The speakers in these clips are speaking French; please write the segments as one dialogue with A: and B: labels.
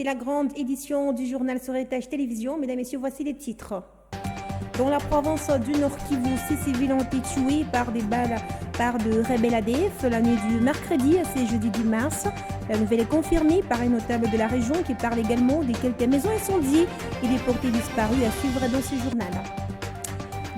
A: la grande édition du journal sur Héritage Télévision. Mesdames et messieurs, voici les titres. Dans la province du Nord Kivu, 6 civils ont été tués par des balles par de rebelles ADF la nuit du mercredi à ce jeudi 10 mars. La nouvelle est confirmée par un notable de la région qui parle également de quelques maisons incendiées et des portées disparues à suivre dans ce journal.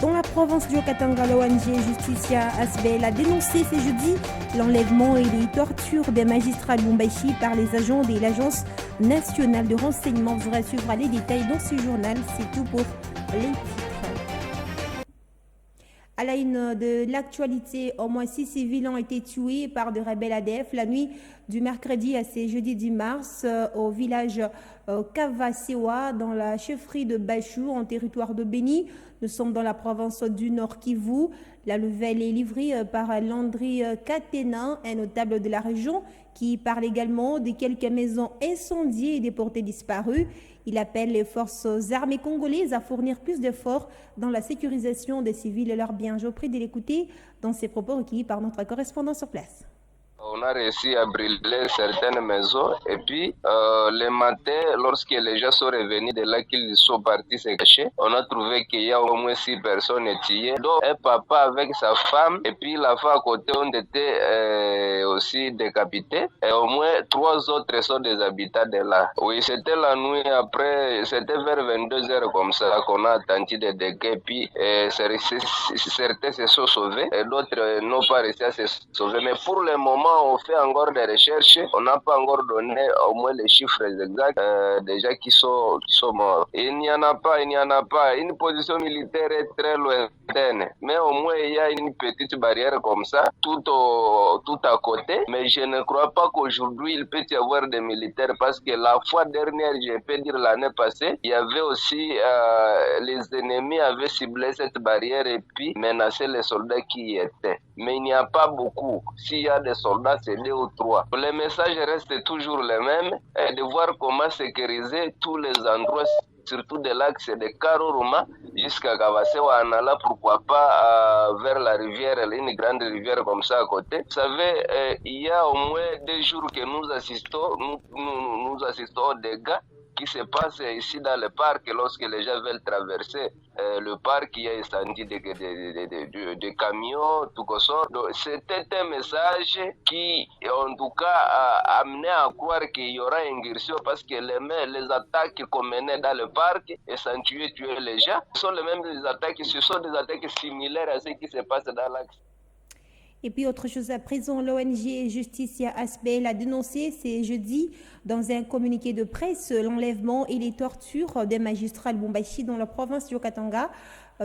A: Dans la province du Haut-Katanga, l'ONG Justicia Asbel a dénoncé ce jeudi l'enlèvement et les tortures des magistrats Lubumbashi par les agents de l'Agence nationale de renseignement. Vous aurez à suivre les détails dans ce journal. C'est tout pour les titres. À la une de l'actualité, au moins 6 civils ont été tués par de rebelles ADF la nuit du mercredi à ce jeudi 10 mars au village Kavasewa dans la chefferie de Bachou en territoire de Béni. Nous sommes dans la province du Nord Kivu. La nouvelle est livrée par Landry Katena, un notable de la région, qui parle également de quelques maisons incendiées et déportées disparues. Il appelle les forces armées congolaises à fournir plus d'efforts dans la sécurisation des civils et leurs biens. Je vous prie de l'écouter dans ses propos recueillis par notre correspondant sur place.
B: On a réussi à brûler certaines maisons et puis le matin, lorsque les gens sont revenus de là qu'ils sont partis se cacher, on a trouvé qu'il y a au moins 6 personnes tuées, dont un papa avec sa femme et puis la femme à côté ont été aussi décapités et au moins 3 autres sont des habitants de là. Oui, c'était la nuit après, c'était vers 22h comme ça qu'on a attendu des dégâts et puis certains se sont sauvés et d'autres n'ont pas réussi à se sauver. Mais pour le moment, on fait encore des recherches. On n'a pas encore donné au moins les chiffres exacts des gens qui sont morts. Il n'y en a pas. Une position militaire est très lointaine. Mais au moins, il y a une petite barrière comme ça, tout à côté. Mais je ne crois pas qu'aujourd'hui, il peut y avoir des militaires parce que la fois dernière, je peux dire l'année passée, il y avait aussi, les ennemis avaient ciblé cette barrière et puis menacé les soldats qui y étaient. Mais il n'y a pas beaucoup. S'il y a des soldats, c'est 2 ou 3. Le message reste toujours le même, de voir comment sécuriser tous les endroits, surtout de l'axe de Karuruma jusqu'à Kavasewa en allant, pourquoi pas vers la rivière, une grande rivière comme ça à côté. Vous savez, il y a au moins 2 jours que nous assistons aux dégâts qui se passe ici dans le parc lorsque les gens veulent traverser le parc, il y a incendie de camions, tout ça. Donc, c'était un message qui, en tout cas, a amené à croire qu'il y aura une ingression parce que les attaques qu'on menait dans le parc et sans tuer les gens, ce sont les mêmes attaques, ce sont des attaques similaires à ce qui se passe dans l'axe.
A: Et puis autre chose à présent, l'ONG Justicia Asbel a dénoncé ce jeudi dans un communiqué de presse l'enlèvement et les tortures des magistrats Lubumbashi dans la province du Haut-Katanga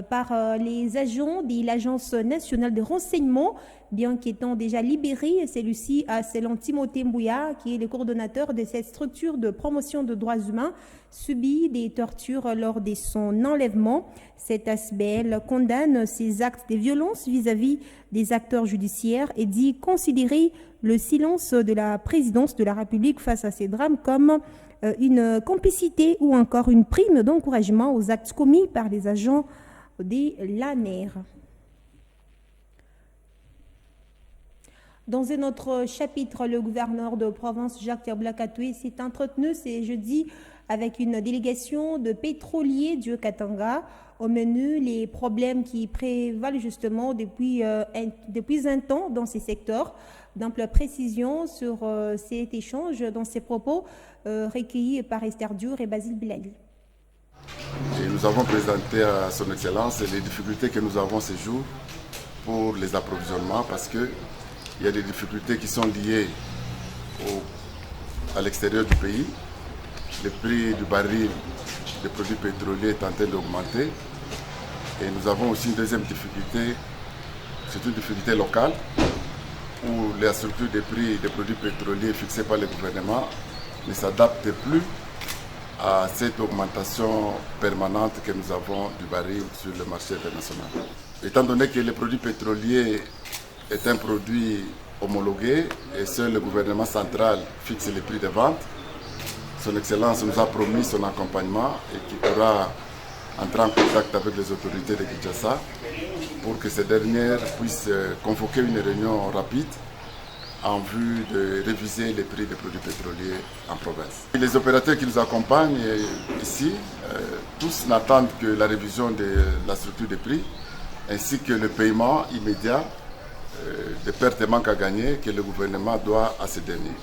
A: par les agents de l'Agence nationale de renseignement, bien qu'étant déjà libéré, celui-ci, selon Timothée Mbouya, qui est le coordonnateur de cette structure de promotion de droits humains, subit des tortures lors de son enlèvement. Cet Asbel condamne ces actes de violence vis-à-vis des acteurs judiciaires et dit considérer le silence de la présidence de la République face à ces drames comme une complicité ou encore une prime d'encouragement aux actes commis par les agents de l'ANER. Dans un autre chapitre, le gouverneur de province Jacques Terblakatoué s'est entretenu ce jeudi avec une délégation de pétroliers du Katanga. Au menu, les problèmes qui prévalent justement depuis un temps dans ces secteurs. D'ample précision sur cet échange dans ces propos recueillis par Esther Diour et Basile Bilali.
C: Et nous avons présenté à son Excellence les difficultés que nous avons ces jours pour les approvisionnements parce qu'il y a des difficultés qui sont liées à l'extérieur du pays. Le prix du baril des produits pétroliers est en train d'augmenter. Et nous avons aussi une deuxième difficulté, c'est une difficulté locale, où la structure des prix des produits pétroliers fixée par le gouvernement ne s'adapte plus à cette augmentation permanente que nous avons du baril sur le marché international. Étant donné que le produit pétrolier est un produit homologué et seul le gouvernement central fixe les prix de vente, Son Excellence nous a promis son accompagnement et qu'il pourra entrer en contact avec les autorités de Kinshasa pour que ces dernières puissent convoquer une réunion rapide en vue de réviser les prix des produits pétroliers en province. Et les opérateurs qui nous accompagnent ici, tous n'attendent que la révision de la structure des prix ainsi que le paiement immédiat des pertes et manques à gagner que le gouvernement doit à ces derniers.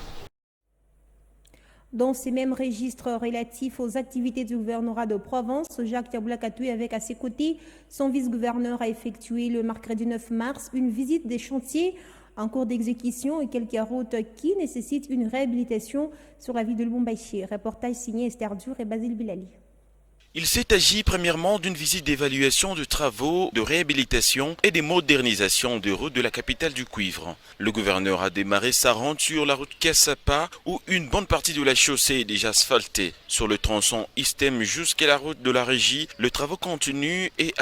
A: Dans ces mêmes registres relatifs aux activités du gouvernorat de Provence, Jacques Kaboula Katoué, avec à ses côtés son vice-gouverneur, a effectué le mercredi 9 mars une visite des chantiers en cours d'exécution et quelques routes qui nécessitent une réhabilitation sur la ville de Lubumbashi. Reportage signé Esther Dur et Basile Bilali.
D: Il s'est agi premièrement d'une visite d'évaluation de travaux de réhabilitation et de modernisation de routes de la capitale du cuivre. Le gouverneur a démarré sa ronde sur la route Kassapa où une bonne partie de la chaussée est déjà asphaltée. Sur le tronçon Istem jusqu'à la route de la régie, le travaux continue et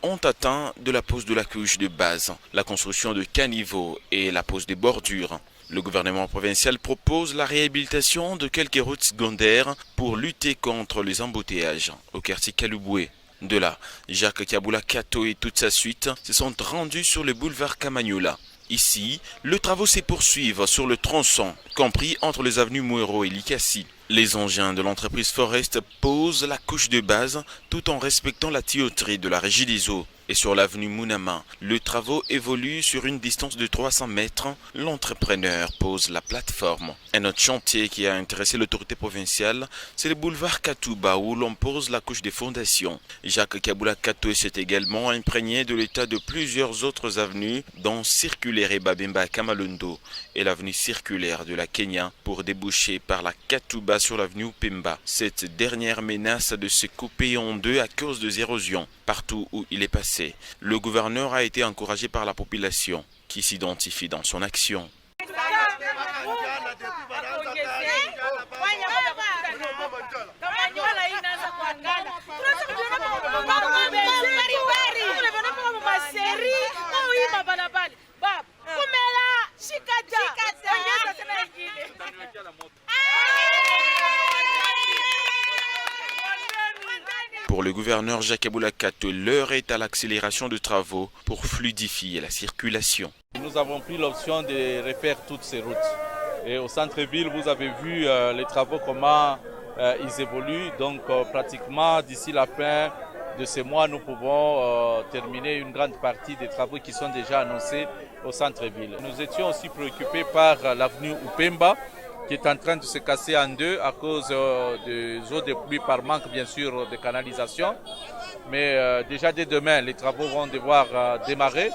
D: ont atteint de la pose de la couche de base, la construction de caniveaux et la pose des bordures. Le gouvernement provincial propose la réhabilitation de quelques routes secondaires pour lutter contre les embouteillages au quartier Kaluboué. De là, Jacques Kaboula Katoué et toute sa suite se sont rendus sur le boulevard Kamagnola. Ici, les travaux se poursuivent sur le tronçon, compris entre les avenues Mouero et Likassi. Les engins de l'entreprise Forest posent la couche de base tout en respectant la tuyauterie de la régie des eaux. Et sur l'avenue Mounama, le travaux évolue sur une distance de 300 mètres. L'entrepreneur pose la plateforme. Un autre chantier qui a intéressé l'autorité provinciale, c'est le boulevard Katouba où l'on pose la couche des fondations. Jacques Kaboula Katoué s'est également imprégné de l'état de plusieurs autres avenues, dont Circulaire et Babemba Kamalondo et l'avenue circulaire de la Kenya pour déboucher par la Katouba sur l'avenue Pemba. Cette dernière menace de se couper en deux à cause des érosions partout où il est passé. Le gouverneur a été encouragé par la population qui s'identifie dans son action. Pour le gouverneur Jacques Kaboula Katoué, l'heure est à l'accélération de travaux pour fluidifier la circulation.
E: Nous avons pris l'option de refaire toutes ces routes. Et au centre-ville, vous avez vu les travaux, comment ils évoluent. Donc pratiquement d'ici la fin de ce mois, nous pouvons terminer une grande partie des travaux qui sont déjà annoncés au centre-ville. Nous étions aussi préoccupés par l'avenue Upemba, qui est en train de se casser en deux à cause des eaux de pluie par manque, bien sûr, de canalisation. Mais déjà dès demain, les travaux vont devoir démarrer.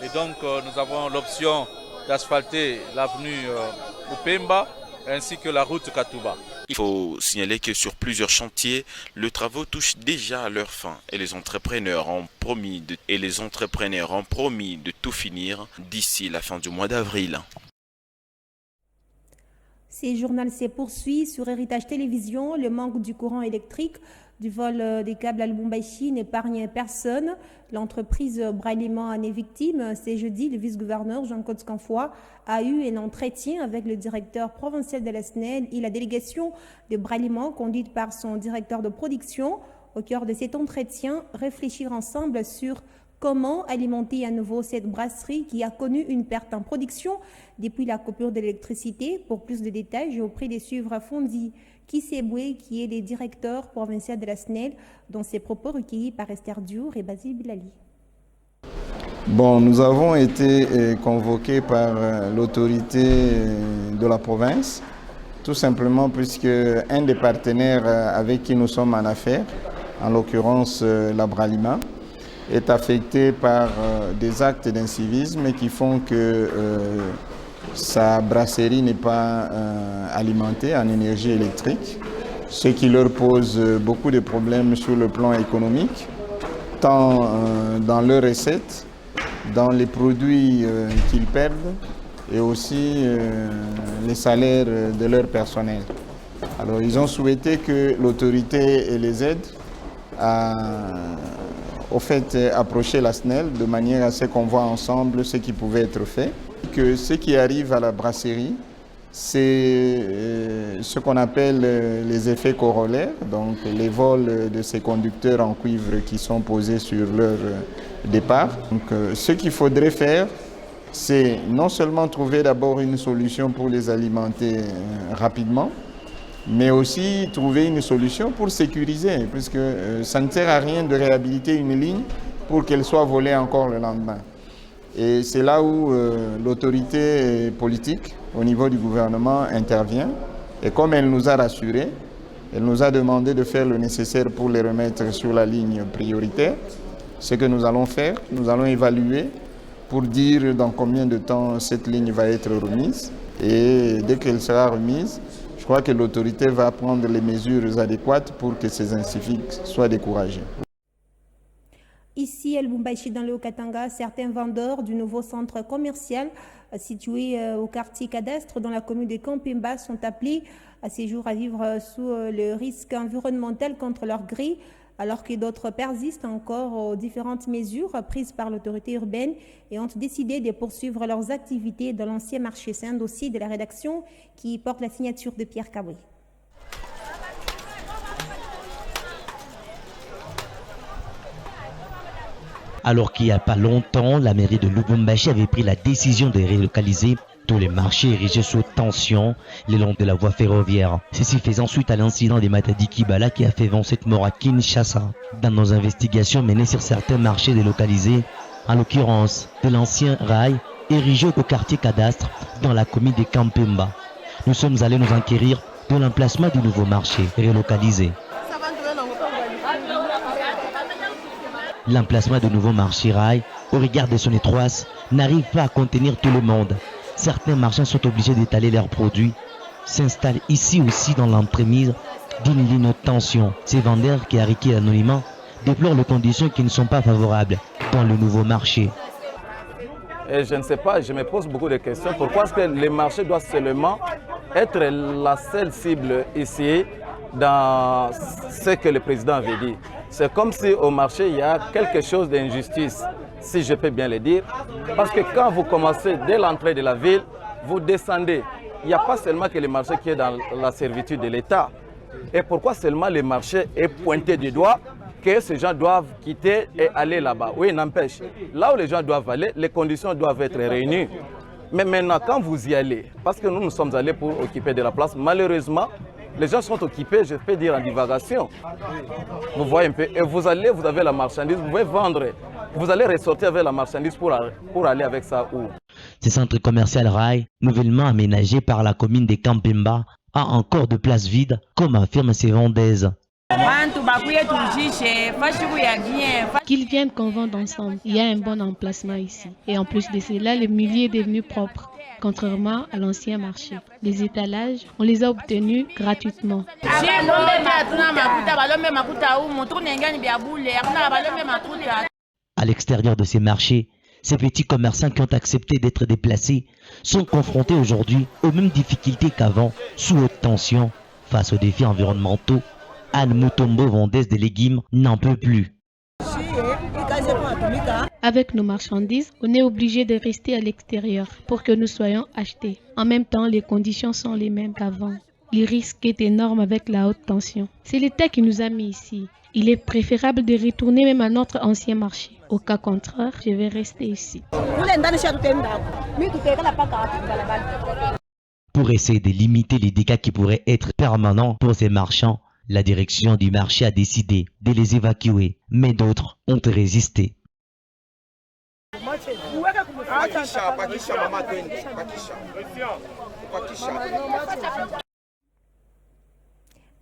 E: Et donc, nous avons l'option d'asphalter l'avenue Upemba ainsi que la route Katouba.
D: Il faut signaler que sur plusieurs chantiers, le travaux touche déjà à leur fin et les entrepreneurs ont promis de tout finir d'ici la fin du mois d'avril.
A: Ces journaux se poursuit sur Héritage Télévision. Le manque du courant électrique du vol des câbles à Lubumbashi n'épargne personne. L'entreprise Braliment en est victime. C'est jeudi, le vice-gouverneur Jean-Claude Scanfoy a eu un entretien avec le directeur provincial de la SNEL et la délégation de Braliment conduite par son directeur de production. Au cœur de cet entretien, réfléchir ensemble sur comment alimenter à nouveau cette brasserie qui a connu une perte en production depuis la coupure d'électricité. Pour plus de détails, j'ai auprès de suivre Fondi Kisebwe, qui est le directeur provincial de la SNEL, dont ses propos recueillis par Esther Diour et Basile Bilali.
F: Bon, nous avons été convoqués par l'autorité de la province, tout simplement puisque un des partenaires avec qui nous sommes en affaires, en l'occurrence la Bralima, est affecté par des actes d'incivisme qui font que sa brasserie n'est pas alimentée en énergie électrique, ce qui leur pose beaucoup de problèmes sur le plan économique, tant dans leurs recettes, dans les produits qu'ils perdent et aussi les salaires de leur personnel. Alors ils ont souhaité que l'autorité les aide à approcher la SNEL de manière à ce qu'on voit ensemble ce qui pouvait être fait. Que ce qui arrive à la brasserie, c'est ce qu'on appelle les effets corollaires, donc les vols de ces conducteurs en cuivre qui sont posés sur leur départ. Donc, ce qu'il faudrait faire, c'est non seulement trouver d'abord une solution pour les alimenter rapidement, mais aussi trouver une solution pour sécuriser, puisque ça ne sert à rien de réhabiliter une ligne pour qu'elle soit volée encore le lendemain. Et c'est là où l'autorité politique au niveau du gouvernement intervient. Et comme elle nous a rassurés, elle nous a demandé de faire le nécessaire pour les remettre sur la ligne prioritaire. Ce que nous allons faire, nous allons évaluer pour dire dans combien de temps cette ligne va être remise. Et dès qu'elle sera remise, je crois que l'autorité va prendre les mesures adéquates pour que ces inciviques soient découragés.
A: Ici, à Lubumbashi, dans le Haut-Katanga, certains vendeurs du nouveau centre commercial situé au quartier cadastre dans la commune de Kampemba sont appelés à ces jours à vivre sous le risque environnemental contre leur gré, alors que d'autres persistent encore aux différentes mesures prises par l'autorité urbaine et ont décidé de poursuivre leurs activités dans l'ancien marché. C'est un dossier de la rédaction qui porte la signature de Pierre Kaboué.
G: Alors qu'il n'y a pas longtemps, la mairie de Lubumbashi avait pris la décision de relocaliser tous les marchés érigés sous tension le long de la voie ferroviaire. Ceci faisant suite à l'incident des Matadi Kibala qui a fait 27 morts à Kinshasa. Dans nos investigations menées sur certains marchés délocalisés, en l'occurrence de l'ancien rail érigé au quartier cadastre dans la commune de Kampemba, nous sommes allés nous enquérir de l'emplacement du nouveau marché relocalisé. L'emplacement de nouveau marché rail, au regard de son étroitesse, n'arrive pas à contenir tout le monde. Certains marchands sont obligés d'étaler leurs produits, s'installent ici aussi dans l'entremise d'une ligne de tension. Ces vendeurs qui arriquent l'anonymat déplorent les conditions qui ne sont pas favorables dans le nouveau marché.
H: Et je ne sais pas, je me pose beaucoup de questions. Pourquoi est-ce que les marchés doivent seulement être la seule cible ici dans ce que le président avait dit? C'est comme si au marché, il y a quelque chose d'injustice, si je peux bien le dire. Parce que quand vous commencez dès l'entrée de la ville, vous descendez. Il n'y a pas seulement que le marché qui est dans la servitude de l'État. Et pourquoi seulement le marché est pointé du doigt que ces gens doivent quitter et aller là-bas? Oui, n'empêche. Là où les gens doivent aller, les conditions doivent être réunies. Mais maintenant, quand vous y allez, parce que nous sommes allés pour occuper de la place, malheureusement, les gens sont occupés, je peux dire, en divagation. Vous voyez un peu, et vous allez, vous avez la marchandise, vous pouvez vendre, vous allez ressortir avec la marchandise pour aller avec ça où?
G: Ce centre commercial rail, nouvellement aménagé par la commune de Kampemba, a encore de places vides, comme affirment ces vendeuses.
I: Qu'ils viennent qu'on vende ensemble, il y a un bon emplacement ici. Et en plus de cela, le milieu est devenu propre. Contrairement à l'ancien marché. Les étalages, on les a obtenus gratuitement.
G: À l'extérieur de ces marchés, ces petits commerçants qui ont accepté d'être déplacés sont confrontés aujourd'hui aux mêmes difficultés qu'avant, sous haute tension. Face aux défis environnementaux, Anne Mutombo, vendeuse de légumes, n'en peut plus.
I: Avec nos marchandises, on est obligé de rester à l'extérieur pour que nous soyons achetés. En même temps, les conditions sont les mêmes qu'avant. Le risque est énorme avec la haute tension. C'est l'État qui nous a mis ici. Il est préférable de retourner même à notre ancien marché. Au cas contraire, je vais rester ici.
G: Pour essayer de limiter les dégâts qui pourraient être permanents pour ces marchands, la direction du marché a décidé de les évacuer, mais d'autres ont résisté.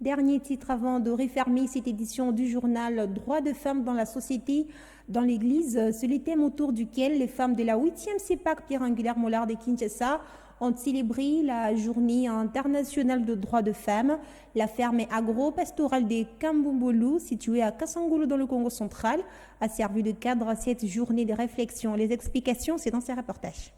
A: Dernier titre avant de refermer cette édition du journal Droits de femmes dans la société, dans l'église, c'est le thème autour duquel les femmes de la 8e CEPAC Pierre Angulaire Mollard de Kinshasa ont célébré la journée internationale de droits de femmes. La ferme agro-pastorale de Kambumbulu, située à Kasangulu dans le Congo central, a servi de cadre à cette journée de réflexion. Les explications, c'est dans ces reportages.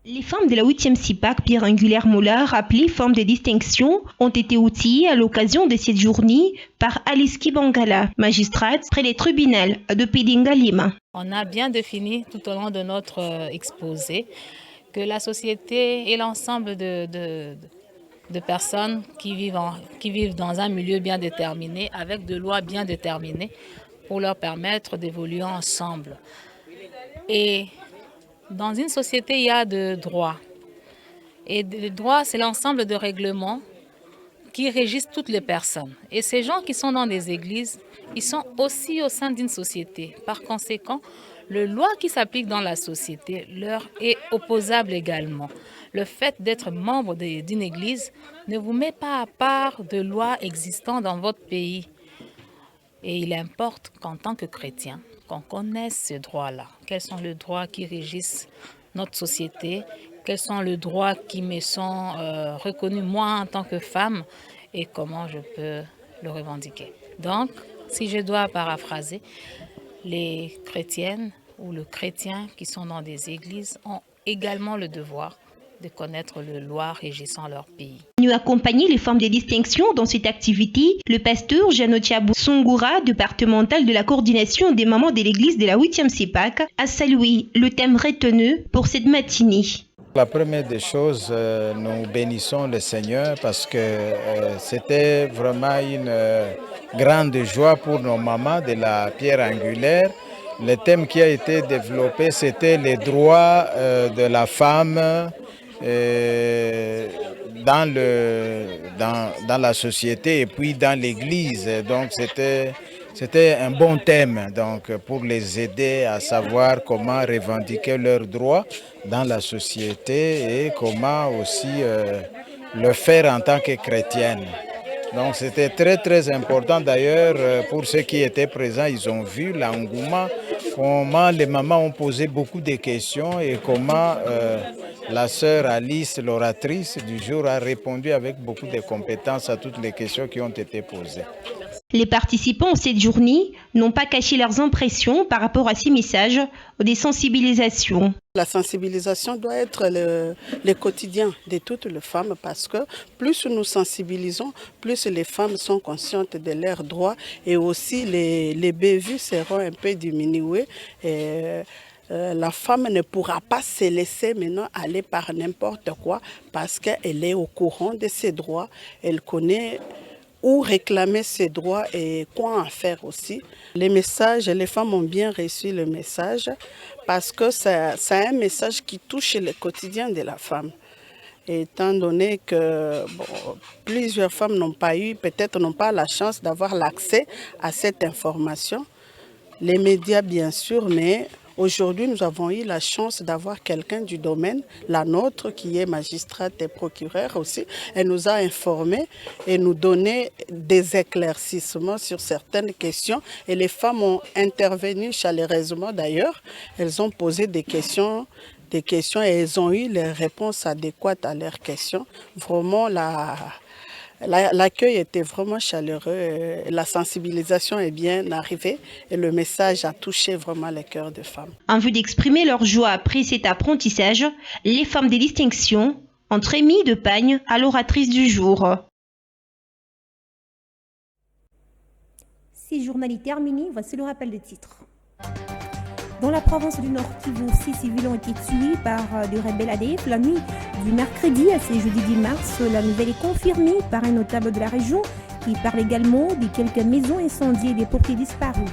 J: Les femmes de la 8e CEPAC Pierre Angulaire Mollard, appelées femmes de distinction, ont été outillées à l'occasion de cette journée par Alice Kibangala, magistrate près les tribunaux de Pédinga Lima.
K: On a bien défini tout au long de notre exposé que la société et l'ensemble de personnes qui vivent dans un milieu bien déterminé, avec des lois bien déterminées, pour leur permettre d'évoluer ensemble. Et Dans une société, il y a de droits. Et le droit, c'est l'ensemble de règlements qui régissent toutes les personnes. Et ces gens qui sont dans des églises, ils sont aussi au sein d'une société. Par conséquent, le loi qui s'applique dans la société leur est opposable également. Le fait d'être membre d'une église ne vous met pas à part de lois existantes dans votre pays. Et il importe qu'en tant que chrétien, qu'on connaisse ces droits-là. Quels sont les droits qui régissent notre société? Quels sont les droits qui me sont reconnus moi en tant que femme? Et comment je peux le revendiquer? Donc, si je dois paraphraser, les chrétiennes ou les chrétiens qui sont dans des églises ont également le devoir de connaître les lois régissant leur pays.
J: Nous accompagner les femmes de distinction dans cette activité, le pasteur Janotiabou Songura, départemental de la coordination des mamans de l'église de la 8e CIPAC, a salué le thème retenu pour cette matinée.
L: La première des choses, nous bénissons le Seigneur parce que c'était vraiment une grande joie pour nos mamans de la pierre angulaire. Le thème qui a été développé, c'était les droits de la femme dans la société et puis dans l'église. Donc c'était un bon thème donc, pour les aider à savoir comment revendiquer leurs droits dans la société et comment aussi le faire en tant que chrétienne. Donc c'était très très important d'ailleurs pour ceux qui étaient présents, ils ont vu l'engouement, comment les mamans ont posé beaucoup de questions et comment la sœur Alice, l'oratrice du jour, a répondu avec beaucoup de compétences à toutes les questions qui ont été posées.
J: Les participants à cette journée n'ont pas caché leurs impressions par rapport à ces messages des sensibilisations.
M: La sensibilisation doit être le quotidien de toutes les femmes parce que plus nous sensibilisons, plus les femmes sont conscientes de leurs droits et aussi les bévues seront un peu diminuées. La femme ne pourra pas se laisser maintenant aller par n'importe quoi parce qu'elle est au courant de ses droits, elle connaît où réclamer ses droits et quoi en faire aussi. Les messages, les femmes ont bien reçu le message parce que c'est un message qui touche le quotidien de la femme. Étant donné que plusieurs femmes n'ont pas eu, peut-être n'ont pas la chance d'avoir l'accès à cette information. Les médias bien sûr, mais aujourd'hui, nous avons eu la chance d'avoir quelqu'un du domaine, la nôtre, qui est magistrate et procureure aussi. Elle nous a informés et nous donné des éclaircissements sur certaines questions. Et les femmes ont intervenu chaleureusement d'ailleurs. Elles ont posé des questions et elles ont eu les réponses adéquates à leurs questions. Vraiment, l'accueil était vraiment chaleureux, la sensibilisation est bien arrivée et le message a touché vraiment les cœurs des femmes.
J: En vue d'exprimer leur joie après cet apprentissage, les femmes de distinction ont remis de pagne à l'oratrice du jour.
A: Si journal est terminé, voici le rappel des titres. Dans la province du Nord Kivu, 6 civils ont été tués par des rebelles ADF la nuit du mercredi à ce jeudi 10 mars. La nouvelle est confirmée par un notable de la région qui parle également de quelques maisons incendiées et des portées disparues.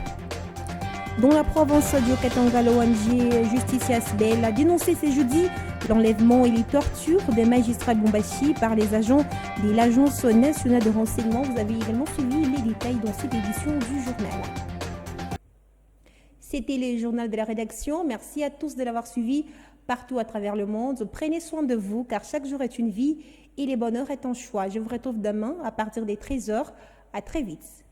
A: Dans la province du Katanga, l'ONG Justice Asbel a dénoncé ce jeudi l'enlèvement et les tortures des magistrats de Lubumbashi par les agents de l'Agence nationale de renseignement. Vous avez également suivi les détails dans cette édition du journal. C'était le journal de la rédaction. Merci à tous de l'avoir suivi partout à travers le monde. Prenez soin de vous car chaque jour est une vie et le bonheur est un choix. Je vous retrouve demain à partir des 13h. À très vite.